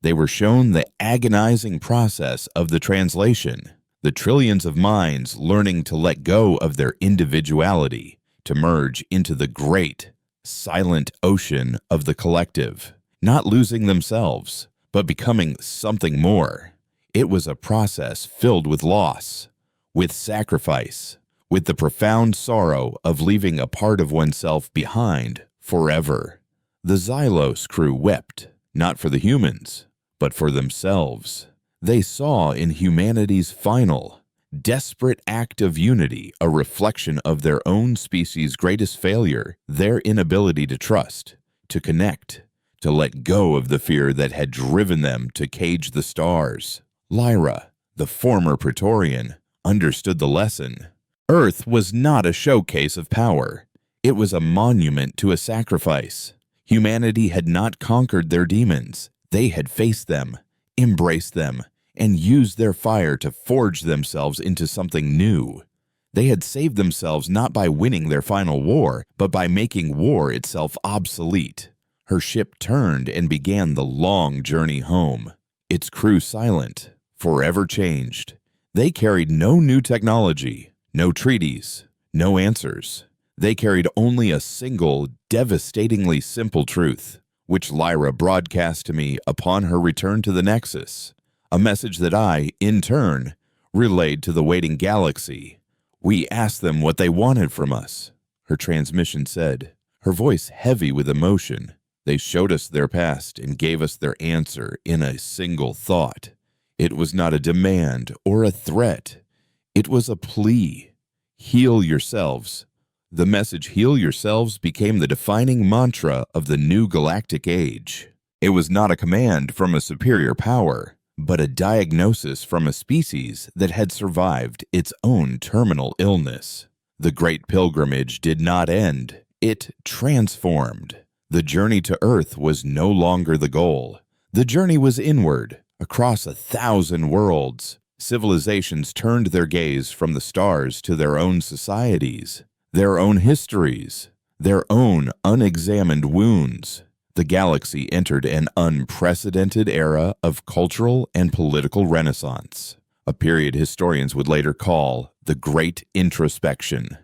They were shown the agonizing process of the translation, the trillions of minds learning to let go of their individuality, to merge into the great, silent ocean of the collective, not losing themselves, but becoming something more. It was a process filled with loss, with sacrifice, with the profound sorrow of leaving a part of oneself behind forever. The Xylos crew wept, not for the humans, but for themselves. They saw in humanity's final, desperate act of unity a reflection of their own species' greatest failure, their inability to trust, to connect, to let go of the fear that had driven them to cage the stars. Lyra, the former Praetorian, understood the lesson. Earth was not a showcase of power. It was a monument to a sacrifice. Humanity had not conquered their demons. They had faced them, embraced them, and used their fire to forge themselves into something new. They had saved themselves not by winning their final war, but by making war itself obsolete. Her ship turned and began the long journey home, its crew silent, forever changed. They carried no new technology, no treaties, no answers. They carried only a single, devastatingly simple truth. which Lyra broadcast to me upon her return to the Nexus, a message that I, in turn, relayed to the waiting galaxy. We asked them what they wanted from us, her transmission said, her voice heavy with emotion. They showed us their past and gave us their answer in a single thought. It was not a demand or a threat. It was a plea. Heal yourselves. The message "heal yourselves" became the defining mantra of the new galactic age. It was not a command from a superior power, but a diagnosis from a species that had survived its own terminal illness. The great pilgrimage did not end. It transformed. The journey to Earth was no longer the goal. The journey was inward, across 1,000 worlds. Civilizations turned their gaze from the stars to their own societies, their own histories, their own unexamined wounds. The galaxy entered an unprecedented era of cultural and political renaissance, a period historians would later call the Great Introspection.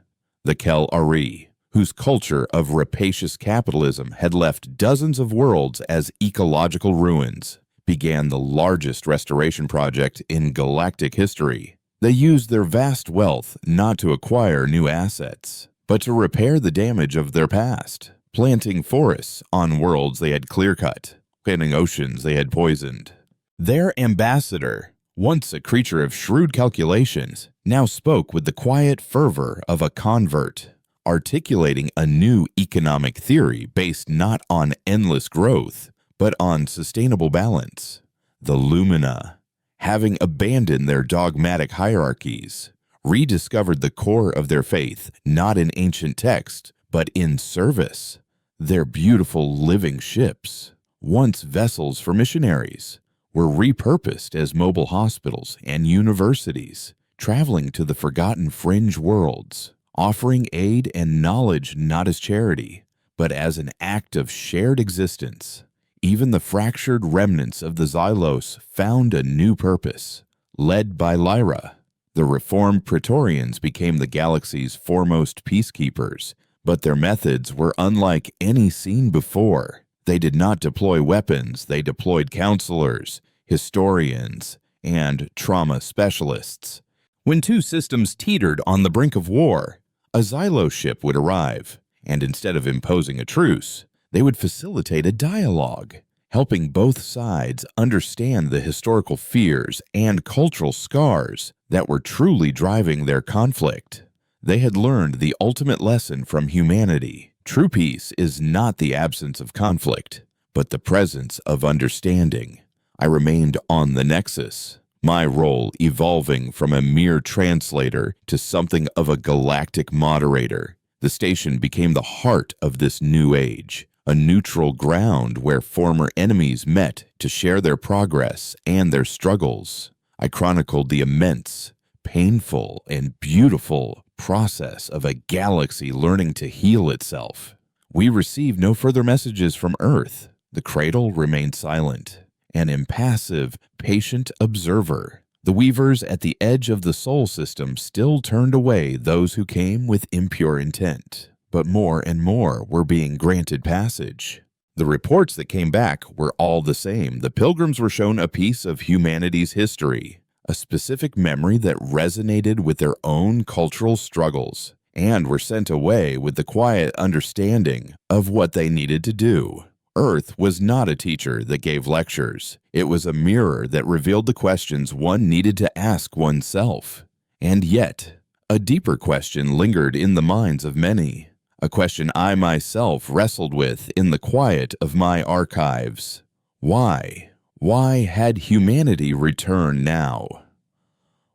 The Kel-Ari, whose culture of rapacious capitalism had left dozens of worlds as ecological ruins, began the largest restoration project in galactic history. They used their vast wealth not to acquire new assets, but to repair the damage of their past, planting forests on worlds they had clear-cut, planting oceans they had poisoned. Their ambassador, once a creature of shrewd calculations, now spoke with the quiet fervor of a convert, articulating a new economic theory based not on endless growth, but on sustainable balance. The Lumina, having abandoned their dogmatic hierarchies, rediscovered the core of their faith not in ancient text, but in service. Their beautiful living ships, once vessels for missionaries, were repurposed as mobile hospitals and universities, traveling to the forgotten fringe worlds, offering aid and knowledge not as charity, but as an act of shared existence. Even the fractured remnants of the Xylos found a new purpose. Led by Lyra, the reformed Praetorians became the galaxy's foremost peacekeepers, but their methods were unlike any seen before. They did not deploy weapons, they deployed counselors, historians, and trauma specialists. When two systems teetered on the brink of war, a Xylo ship would arrive, and instead of imposing a truce, they would facilitate a dialogue, helping both sides understand the historical fears and cultural scars that were truly driving their conflict. They had learned the ultimate lesson from humanity. True peace is not the absence of conflict, but the presence of understanding. I remained on the Nexus, my role evolving from a mere translator to something of a galactic moderator. The station became the heart of this new age, a neutral ground where former enemies met to share their progress and their struggles. I chronicled the immense, painful, and beautiful process of a galaxy learning to heal itself. We received no further messages from Earth. The cradle remained silent, an impassive, patient observer. The weavers at the edge of the Sol system still turned away those who came with impure intent, but more and more were being granted passage. The reports that came back were all the same. The pilgrims were shown a piece of humanity's history, a specific memory that resonated with their own cultural struggles, and were sent away with the quiet understanding of what they needed to do. Earth was not a teacher that gave lectures. It was a mirror that revealed the questions one needed to ask oneself. And yet, a deeper question lingered in the minds of many, a question I myself wrestled with in the quiet of my archives. Why? Why had humanity returned now?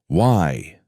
Why,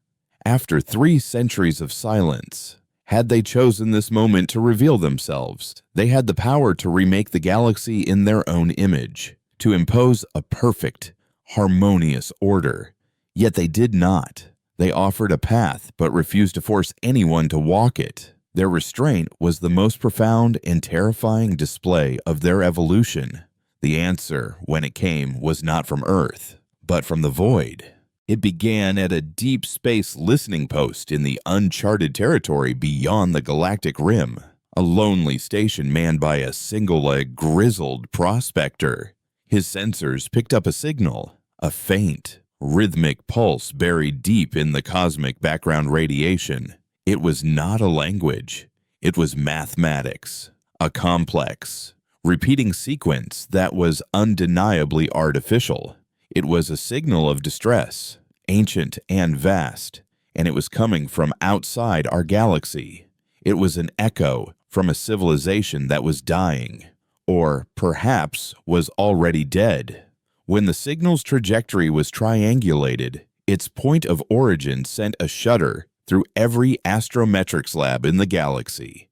after 3 centuries of silence, had they chosen this moment to reveal themselves? They had the power to remake the galaxy in their own image, to impose a perfect, harmonious order. Yet they did not. They offered a path, but refused to force anyone to walk it. Their restraint was the most profound and terrifying display of their evolution. The answer, when it came, was not from Earth, but from the void. It began at a deep space listening post in the uncharted territory beyond the galactic rim. a lonely station manned by a single-legged, grizzled prospector. His sensors picked up a signal, a faint, rhythmic pulse buried deep in the cosmic background radiation. It was not a language. It was mathematics, a complex, repeating sequence that was undeniably artificial. It was a signal of distress, ancient and vast, and it was coming from outside our galaxy. It was an echo from a civilization that was dying, or perhaps was already dead. When the signal's trajectory was triangulated, its point of origin sent a shudder through every astrometrics lab in the galaxy.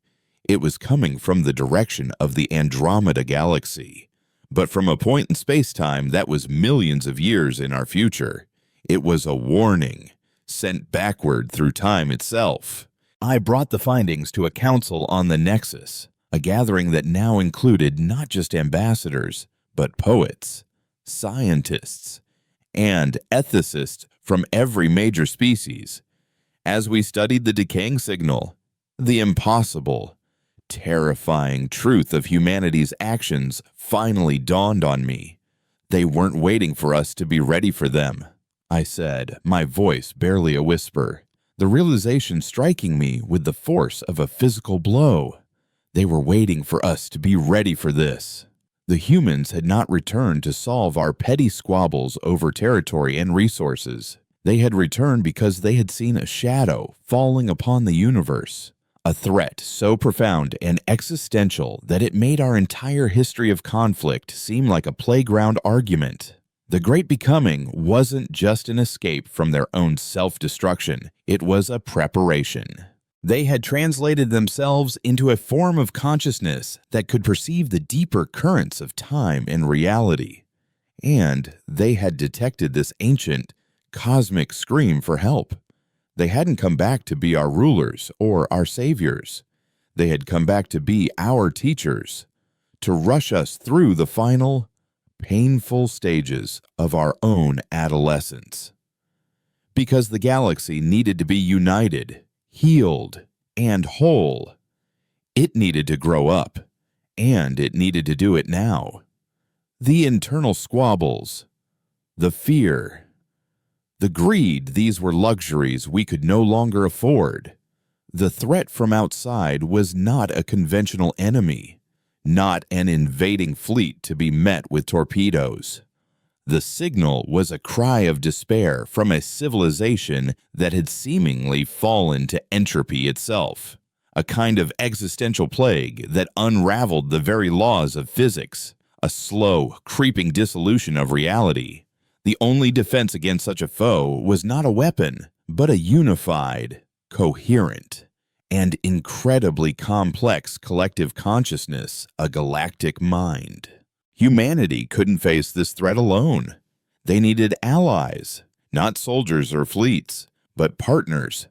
It was coming from the direction of the Andromeda Galaxy, but from a point in space-time that was millions of years in our future. It was a warning, sent backward through time itself. I brought the findings to a council on the Nexus, a gathering that now included not just ambassadors, but poets, scientists, and ethicists from every major species. As we studied the decaying signal, the impossible, terrifying truth of humanity's actions finally dawned on me. They weren't waiting for us to be ready for them, I said, my voice barely a whisper, the realization striking me with the force of a physical blow. They were waiting for us to be ready for this. The humans had not returned to solve our petty squabbles over territory and resources. They had returned because they had seen a shadow falling upon the universe, a threat so profound and existential that it made our entire history of conflict seem like a playground argument. The Great Becoming wasn't just an escape from their own self-destruction, it was a preparation. They had translated themselves into a form of consciousness that could perceive the deeper currents of time and reality. And they had detected this ancient, cosmic scream for help. They hadn't come back to be our rulers or our saviors. They had come back to be our teachers, to rush us through the final, painful stages of our own adolescence. Because the galaxy needed to be united, healed, and whole. It needed to grow up, and it needed to do it now. The internal squabbles, the fear, the greed, these were luxuries we could no longer afford. The threat from outside was not a conventional enemy, not an invading fleet to be met with torpedoes. The signal was a cry of despair from a civilization that had seemingly fallen to entropy itself, a kind of existential plague that unraveled the very laws of physics, a slow, creeping dissolution of reality. The only defense against such a foe was not a weapon, but a unified, coherent, and incredibly complex collective consciousness, a galactic mind. Humanity couldn't face this threat alone. They needed allies, not soldiers or fleets, but partners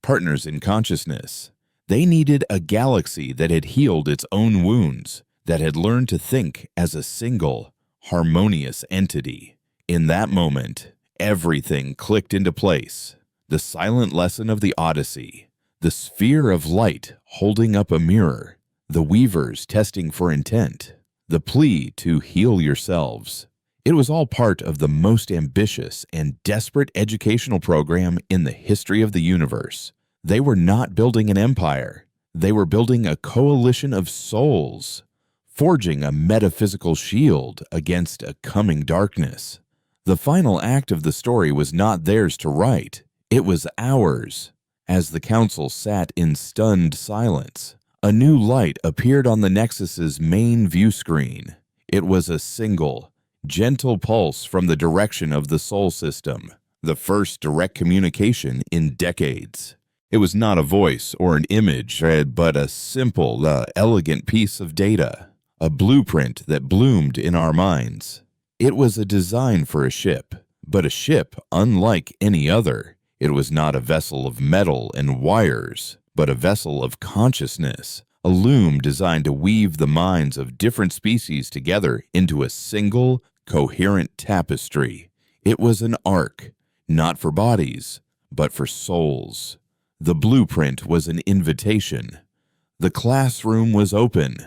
in consciousness. They needed a galaxy that had healed its own wounds, that had learned to think as a single, harmonious entity. In that moment, everything clicked into place. The silent lesson of the Odyssey, the sphere of light holding up a mirror, the weavers testing for intent, the plea to heal yourselves. It was all part of the most ambitious and desperate educational program in the history of the universe. They were not building an empire. They were building a coalition of souls, forging a metaphysical shield against a coming darkness. The final act of the story was not theirs to write. It was ours. As the council sat in stunned silence, a new light appeared on the Nexus's main view screen. It was a single, gentle pulse from the direction of the Sol system, the first direct communication in decades. It was not a voice or an image, but a simple, elegant piece of data, a blueprint that bloomed in our minds. It was a design for a ship, but a ship unlike any other. It was not a vessel of metal and wires, but a vessel of consciousness, a loom designed to weave the minds of different species together into a single, coherent tapestry. It was an ark, not for bodies, but for souls. The blueprint was an invitation. The classroom was open.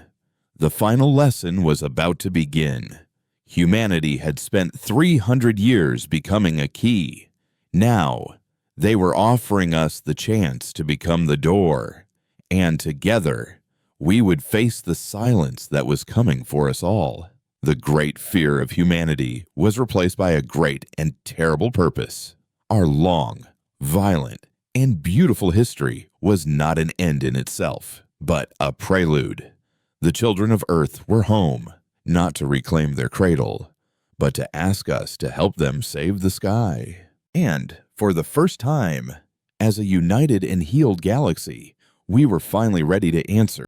The final lesson was about to begin. Humanity had spent 300 years becoming a key. Now, they were offering us the chance to become the door, and together, we would face the silence that was coming for us all. The great fear of humanity was replaced by a great and terrible purpose. Our long, violent, and beautiful history was not an end in itself, but a prelude. The children of Earth were home, not to reclaim their cradle, but to ask us to help them save the sky. And, for the first time, as a united and healed galaxy, we were finally ready to answer